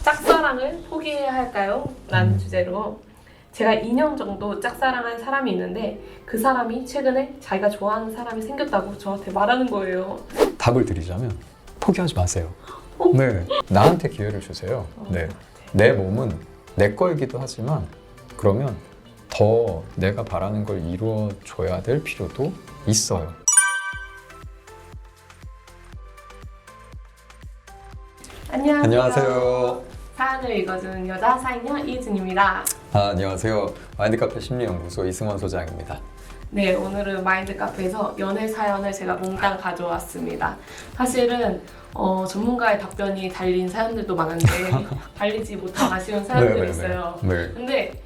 짝사랑을 포기해야 할까요? 라는 주제로 제가 2년 정도 짝사랑한 사람이 있는데 그 사람이 최근에 자기가 좋아하는 사람이 생겼다고 저한테 말하는 거예요. 답을 드리자면 포기하지 마세요. 어? 네, 나한테 기회를 주세요. 네, 내 몸은 내 거이기도 하지만 그러면 더 내가 바라는 걸 이루어줘야 될 필요도 있어요. 안녕하세요. 사연을 읽어주는 여자 사인녀 이진입니다. 안녕하세요. 마인드카페 심리연구소 이승원 소장입니다. 네, 오늘은 마인드 카페에서 연애 사연을 제가 몽땅 가져왔습니다. 사실은 전문가의 답변이 달린 사연들도 많은데 달리지 못한 아쉬운 사연들이 있어요. 네. 근데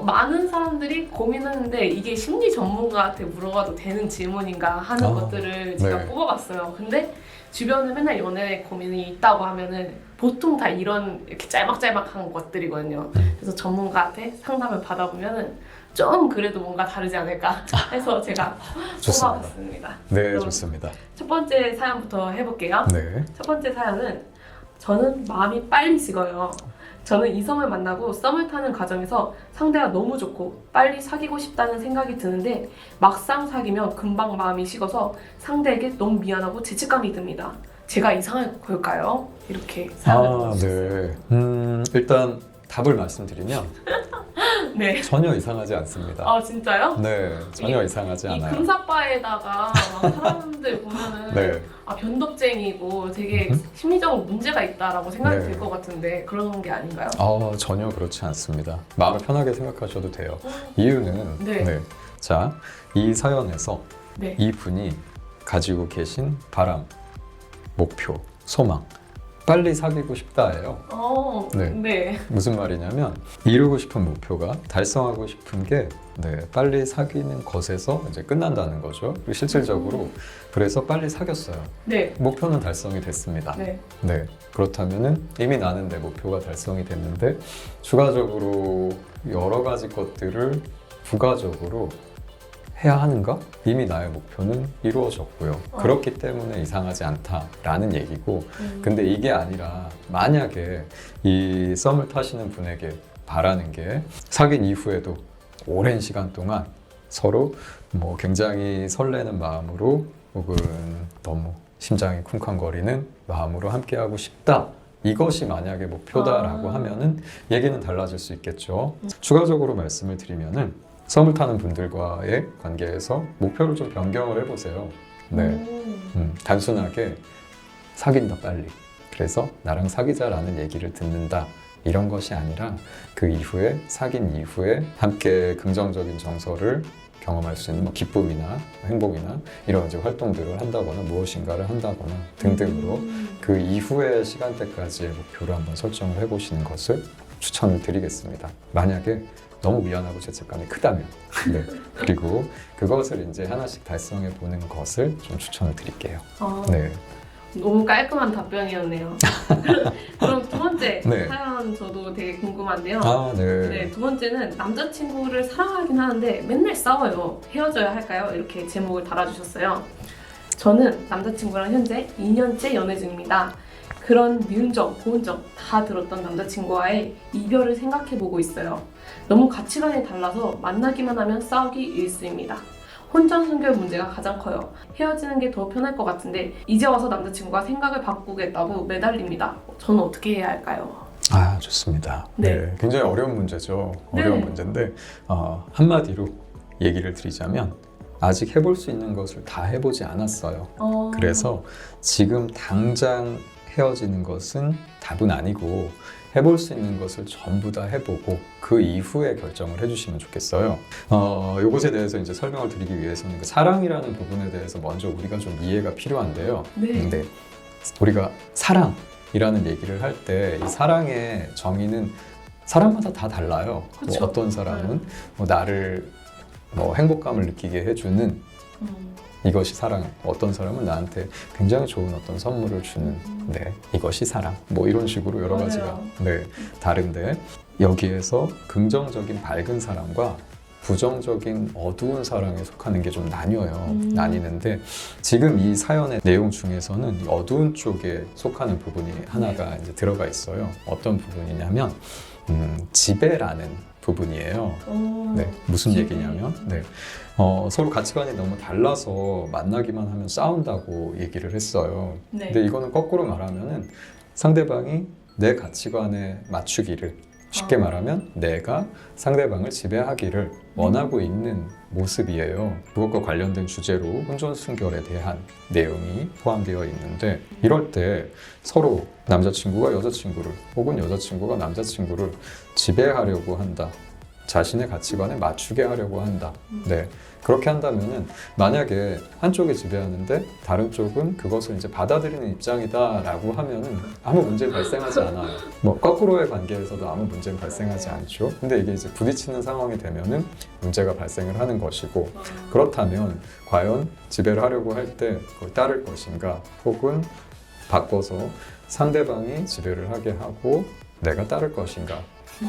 많은 사람들이 고민하는데 이게 심리 전문가한테 물어봐도 되는 질문인가 하는 것들을 제가 네. 뽑아봤어요. 근데 주변에 맨날 연애 고민이 있다고 하면은 보통 다 이런 이렇게 짤막짤막한 것들이거든요. 그래서 전문가한테 상담을 받아보면은 좀 그래도 뭔가 다르지 않을까 해서 제가 좋습니다. 뽑아봤습니다. 네, 그럼 좋습니다. 첫 번째 사연부터 해볼게요. 네. 첫 번째 사연은 저는 마음이 빨리 식어요. 저는 이성을 만나고 썸을 타는 과정에서 상대가 너무 좋고 빨리 사귀고 싶다는 생각이 드는데 막상 사귀면 금방 마음이 식어서 상대에게 너무 미안하고 죄책감이 듭니다. 제가 이상한 걸까요? 이렇게 사연을 보내주셨어요. 네. 일단 답을 말씀드리면 네. 전혀 이상하지 않습니다. 아 진짜요? 네, 전혀 이상하지 이 않아요. 금사빠에다가 막 사람들 보면은 네. 아 변덕쟁이고 되게 심리적으로 문제가 있다라고 생각이 네. 들 것 같은데 그런 게 아닌가요? 전혀 그렇지 않습니다. 마음을 편하게 생각하셔도 돼요. 이유는 네. 자, 이 사연에서 네. 이분이 가지고 계신 바람, 목표, 소망, 빨리 사귀고 싶다예요. 네. 네. 무슨 말이냐면 이루고 싶은 목표가 달성하고 싶은 게 빨리 사귀는 것에서 이제 끝난다는 거죠. 그리고 실질적으로 그래서 빨리 사귀었어요. 네. 목표는 달성이 됐습니다. 네. 네. 그렇다면은 이미 나는 내 목표가 달성이 됐는데 추가적으로 여러 가지 것들을 부가적으로 해야 하는가? 이미 나의 목표는 이루어졌고요. 그렇기 때문에 이상하지 않다라는 얘기고 근데 이게 아니라 만약에 이 썸을 타시는 분에게 바라는 게 사귄 이후에도 오랜 시간 동안 서로 뭐 굉장히 설레는 마음으로 혹은 너무 심장이 쿵쾅거리는 마음으로 함께하고 싶다. 이것이 만약에 목표다라고 하면은 얘기는 달라질 수 있겠죠. 추가적으로 말씀을 드리면은 썸을 타는 분들과의 관계에서 목표를 좀 변경을 해보세요. 네, 단순하게 사귄다 빨리. 그래서 나랑 사귀자라는 얘기를 듣는다. 이런 것이 아니라 그 이후에 사귄 이후에 함께 긍정적인 정서를 경험할 수 있는 뭐 기쁨이나 행복이나 이런 이제 활동들을 한다거나 무엇인가를 한다거나 등등으로 그 이후의 시간대까지의 목표를 한번 설정을 해보시는 것을 추천을 드리겠습니다. 만약에 너무 미안하고 죄책감이 크다면 그리고 그것을 이제 하나씩 달성해 보는 것을 좀 추천을 드릴게요. 네. 너무 깔끔한 답변이었네요. 그럼 두 번째 네. 사연 저도 되게 궁금한데요. 네. 두 번째는 남자친구를 사랑하긴 하는데 맨날 싸워요. 헤어져야 할까요? 이렇게 제목을 달아주셨어요. 저는 남자친구랑 현재 2년째 연애 중입니다. 그런 미운 점, 고운 점 다 들었던 남자친구와의 이별을 생각해보고 있어요. 너무 가치관이 달라서 만나기만 하면 싸우기 일쑤입니다. 혼전순결 문제가 가장 커요. 헤어지는 게 더 편할 것 같은데 이제 와서 남자친구가 생각을 바꾸겠다고 매달립니다. 저는 어떻게 해야 할까요? 좋습니다. 네. 굉장히 어려운 문제죠. 네. 어려운 문제인데 한마디로 얘기를 드리자면 아직 해볼 수 있는 것을 다 해보지 않았어요. 그래서 지금 당장 헤어지는 것은 답은 아니고 해볼 수 있는 것을 전부 다 해보고 그 이후에 결정을 해주시면 좋겠어요. 이것에 대해서 이제 설명을 드리기 위해서는 그 사랑이라는 부분에 대해서 먼저 우리가 좀 이해가 필요한데요. 네. 근데 우리가 사랑이라는 얘기를 할 때 이 사랑의 정의는 사람마다 다 달라요. 뭐 어떤 사람은 뭐 나를 뭐 행복감을 느끼게 해주는 이것이 사랑. 어떤 사람은 나한테 굉장히 좋은 어떤 선물을 주는 이것이 사랑. 뭐 이런 식으로 여러 가지가 다른데 여기에서 긍정적인 밝은 사랑과 부정적인 어두운 사랑에 속하는 게 좀 나뉘는데 지금 이 사연의 내용 중에서는 이 어두운 쪽에 속하는 부분이 하나가 이제 들어가 있어요. 어떤 부분이냐면 지배라는 부분이에요. 네, 무슨 얘기냐면 서로 가치관이 너무 달라서 만나기만 하면 싸운다고 얘기를 했어요. 네. 근데 이거는 거꾸로 말하면은 상대방이 내 가치관에 맞추기를, 쉽게 말하면 내가 상대방을 지배하기를 원하고 있는 모습이에요. 그것과 관련된 주제로 혼전순결에 대한 내용이 포함되어 있는데, 이럴 때 서로 남자친구가 여자친구를 혹은 여자친구가 남자친구를 지배하려고 한다, 자신의 가치관에 맞추게 하려고 한다. 네, 그렇게 한다면은 만약에 한쪽이 지배하는데 다른 쪽은 그것을 이제 받아들이는 입장이다라고 하면은 아무 문제 발생하지 않아요. 뭐 거꾸로의 관계에서도 아무 문제는 발생하지 않죠. 근데 이게 이제 부딪히는 상황이 되면은 문제가 발생을 하는 것이고, 그렇다면 과연 지배를 하려고 할 때 그걸 따를 것인가, 혹은 바꿔서 상대방이 지배를 하게 하고 내가 따를 것인가,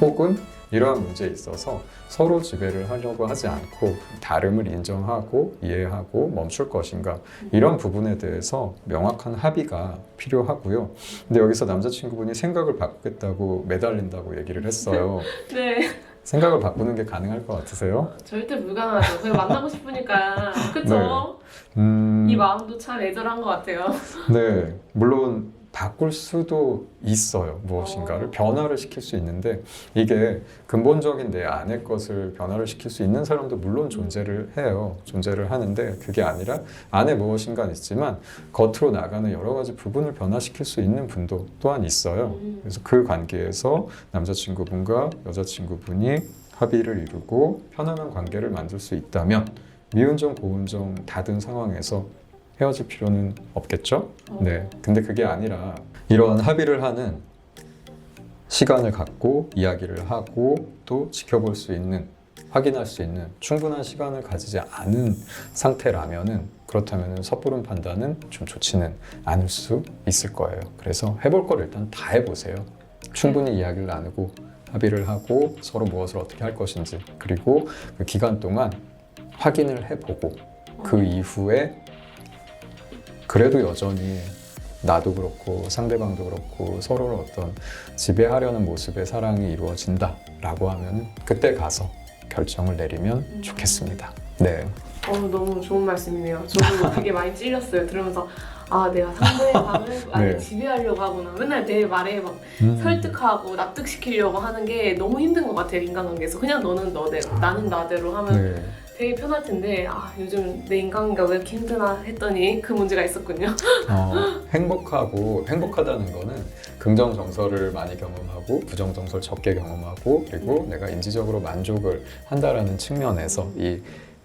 혹은 이러한 문제에 있어서 서로 지배를 하려고 하지 않고 다름을 인정하고 이해하고 멈출 것인가, 이런 부분에 대해서 명확한 합의가 필요하고요. 근데 여기서 남자친구분이 생각을 바꾸겠다고 매달린다고 얘기를 했어요. 네. 생각을 바꾸는 게 가능할 것 같으세요? 절대 불가능하죠. 그냥 만나고 싶으니까. 그쵸? 이 마음도 참 애절한 것 같아요. 네, 물론 바꿀 수도 있어요. 무엇인가를 변화를 시킬 수 있는데, 이게 근본적인 내 안의 것을 변화를 시킬 수 있는 사람도 물론 존재를 해요. 존재를 하는데 그게 아니라 안에 무엇인가 있지만 겉으로 나가는 여러 가지 부분을 변화시킬 수 있는 분도 또한 있어요. 그래서 그 관계에서 남자친구분과 여자친구분이 합의를 이루고 편안한 관계를 만들 수 있다면 미운정 고운정 닫은 상황에서 헤어질 필요는 없겠죠? 네. 근데 그게 아니라 이러한 합의를 하는 시간을 갖고 이야기를 하고 또 지켜볼 수 있는, 확인할 수 있는 충분한 시간을 가지지 않은 상태라면은, 그렇다면 섣부른 판단은 좀 좋지는 않을 수 있을 거예요. 그래서 해볼 걸 일단 다 해보세요. 충분히 이야기를 나누고 합의를 하고 서로 무엇을 어떻게 할 것인지, 그리고 그 기간 동안 확인을 해보고 그 이후에 그래도 여전히 나도 그렇고 상대방도 그렇고 서로를 어떤 지배하려는 모습의 사랑이 이루어진다 라고 하면 그때 가서 결정을 내리면 좋겠습니다. 네. 너무 좋은 말씀이네요. 저도 되게 많이 찔렸어요. 들으면서 내가 상대방을 많이 네. 지배하려고 하구나. 맨날 내 말에 막 설득하고 납득시키려고 하는 게 너무 힘든 것 같아요. 인간관계에서. 그냥 너는 너대로, 나는 나대로 하면 네. 되게 편할 텐데 요즘 내 인간관계가 왜 이렇게 힘드나 했더니 그 문제가 있었군요. 행복하다는 거는 긍정 정서를 많이 경험하고 부정 정서를 적게 경험하고, 그리고 내가 인지적으로 만족을 한다라는 측면에서 이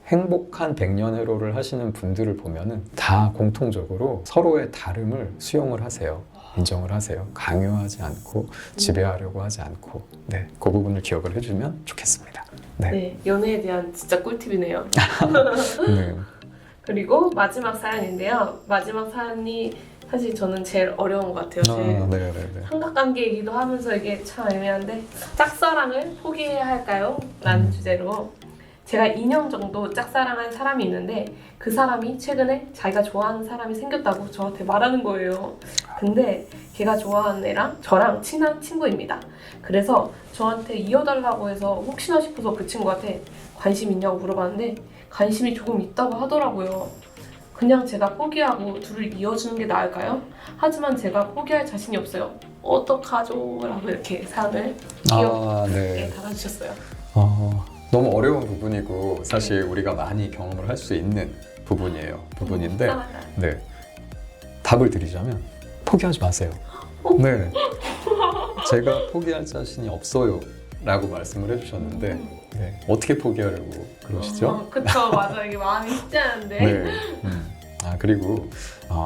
행복한 백년해로를 하시는 분들을 보면은 다 공통적으로 서로의 다름을 수용을 하세요. 인정을 하세요. 강요하지 않고 지배하려고 하지 않고. 네, 그 부분을 기억을 해주면 좋겠습니다. 네, 연애에 대한 진짜 꿀팁이네요. 네. 그리고 마지막 사연인데요. 마지막 사연이 사실 저는 제일 어려운 것 같아요. 제 삼각관계이기도 하면서 이게 참 애매한데, 짝사랑을 포기해야 할까요? 라는 주제로 제가 2년 정도 짝사랑한 사람이 있는데, 그 사람이 최근에 자기가 좋아하는 사람이 생겼다고 저한테 말하는 거예요. 근데 걔가 좋아하는 애랑 저랑 친한 친구입니다. 그래서 저한테 이어달라고 해서 혹시나 싶어서 그 친구한테 관심 있냐고 물어봤는데 관심이 조금 있다고 하더라고요. 그냥 제가 포기하고 둘을 이어주는 게 나을까요? 하지만 제가 포기할 자신이 없어요. 어떡하죠? 라고 이렇게 사연을 귀엽게 달아주셨어요. 너무 어려운 부분이고 사실 우리가 많이 경험을 할 수 있는 부분인데, 네, 답을 드리자면 포기하지 마세요. 네, 제가 포기할 자신이 없어요 라고 말씀을 해주셨는데, 네, 어떻게 포기하려고 그러시죠? 그쵸, 맞아. 이게 마음이 쉽지 않은데. 네. 그리고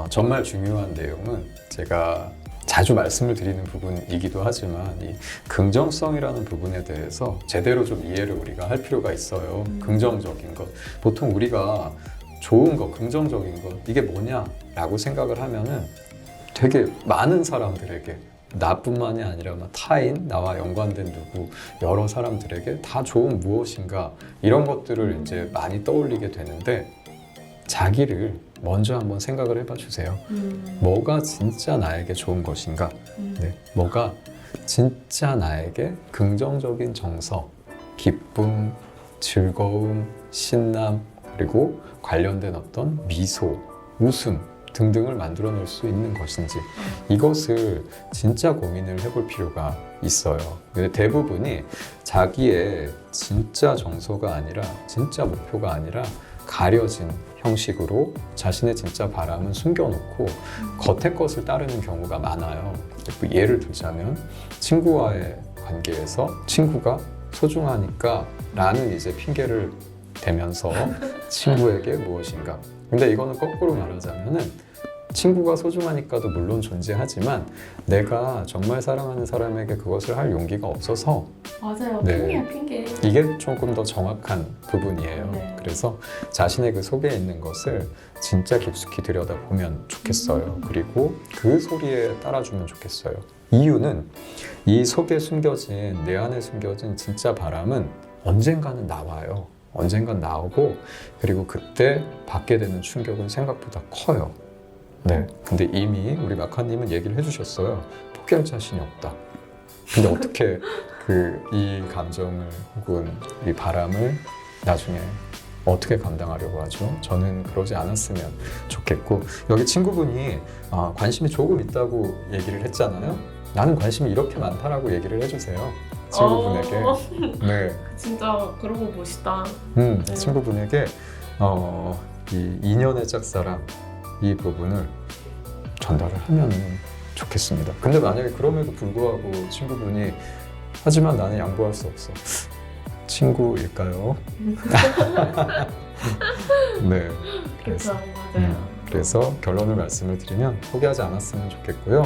정말 중요한 내용은 제가 자주 말씀을 드리는 부분이기도 하지만, 이 긍정성이라는 부분에 대해서 제대로 좀 이해를 우리가 할 필요가 있어요. 긍정적인 것. 보통 우리가 좋은 것, 긍정적인 것, 이게 뭐냐라고 생각을 하면은 되게 많은 사람들에게 나뿐만이 아니라 타인, 나와 연관된 누구, 여러 사람들에게 다 좋은 무엇인가 이런 것들을 이제 많이 떠올리게 되는데 자기를 먼저 한번 생각을 해봐 주세요. 뭐가 진짜 나에게 좋은 것인가? 네, 뭐가 진짜 나에게 긍정적인 정서, 기쁨, 즐거움, 신남, 그리고 관련된 어떤 미소, 웃음 등등을 만들어낼 수 있는 것인지 이것을 진짜 고민을 해볼 필요가 있어요. 근데 대부분이 자기의 진짜 정서가 아니라 진짜 목표가 아니라 가려진 형식으로 자신의 진짜 바람은 숨겨놓고 겉의 것을 따르는 경우가 많아요. 예를 들자면 친구와의 관계에서 친구가 소중하니까 라는 이제 핑계를 대면서 친구에게 무엇인가. 근데 이거는 거꾸로 말하자면은 친구가 소중하니까도 물론 존재하지만 내가 정말 사랑하는 사람에게 그것을 할 용기가 없어서 맞아요. 네. 핑계야 핑계. 이게 조금 더 정확한 부분이에요. 네. 그래서 자신의 그 속에 있는 것을 진짜 깊숙이 들여다보면 좋겠어요. 그리고 그 소리에 따라주면 좋겠어요. 이유는 이 속에 숨겨진, 내 안에 숨겨진 진짜 바람은 언젠가는 나와요. 언젠간 나오고 그리고 그때 받게 되는 충격은 생각보다 커요. 네. 근데 이미 우리 마카님은 얘기를 해주셨어요. 포기할 자신이 없다. 근데 어떻게 이 감정을 혹은 이 바람을 나중에 어떻게 감당하려고 하죠? 저는 그러지 않았으면 좋겠고 여기 친구분이 관심이 조금 있다고 얘기를 했잖아요. 나는 관심이 이렇게 많다라고 얘기를 해주세요. 친구분에게. 네. 진짜 그러고 멋있다. 친구분에게 이 인연의 짝사랑 이 부분을 전달을 하면 좋겠습니다. 근데 만약에 그럼에도 불구하고 친구분이 하지만 나는 양보할 수 없어. 친구일까요? 네. 그렇죠. 맞아요. 그래서 결론을 말씀을 드리면 포기하지 않았으면 좋겠고요.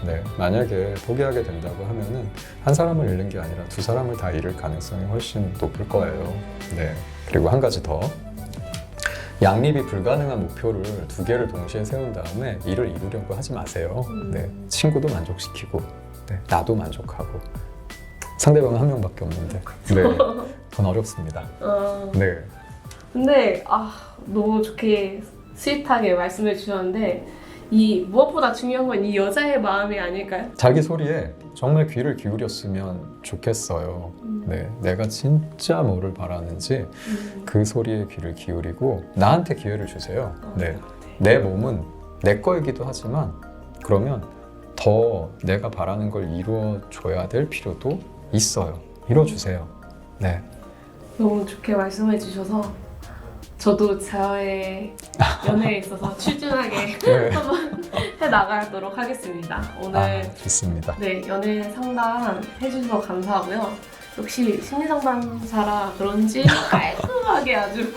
네, 만약에 포기하게 된다고 하면은 한 사람을 잃는 게 아니라 두 사람을 다 잃을 가능성이 훨씬 높을 거예요. 네. 그리고 한 가지 더. 양립이 불가능한 목표를 두 개를 동시에 세운 다음에 이를 이루려고 하지 마세요. 네, 친구도 만족시키고, 네, 나도 만족하고, 상대방은 한 명밖에 없는데, 네, 그건 어렵습니다. 네, 근데 너무 좋게 스윗하게 말씀해 주셨는데 이 무엇보다 중요한 건 이 여자의 마음이 아닐까요? 자기 소리에 정말 귀를 기울였으면 좋겠어요. 네, 내가 진짜 뭐를 바라는지 그 소리에 귀를 기울이고 나한테 기회를 주세요. 네, 내 몸은 내 거이기도 하지만 그러면 더 내가 바라는 걸 이루어줘야 될 필요도 있어요. 이루어주세요. 네. 너무 좋게 말씀해 주셔서 저도 저의 연애에 있어서 출중하게 네. 한번 해나가도록 하겠습니다. 오늘 좋습니다. 네, 연애 상담 해주셔서 감사하고요. 역시 심리상담사라 그런지 깔끔하게 아주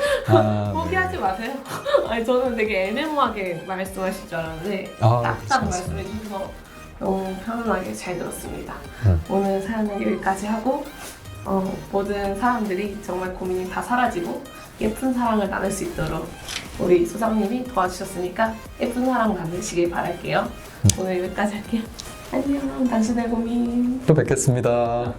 포기하지 마세요. 아니, 저는 되게 애매모호하게 말씀하실 줄 알았는데 딱딱 말씀해 주셔서 너무 편안하게 잘 들었습니다. 오늘 사연은 여기까지 하고 모든 사람들이 정말 고민이 다 사라지고 예쁜 사랑을 나눌 수 있도록 우리 소장님이 도와주셨으니까 예쁜 사랑 나누시길 바랄게요. 오늘 여기까지 할게요. 안녕, 당신의 고민. 또 뵙겠습니다.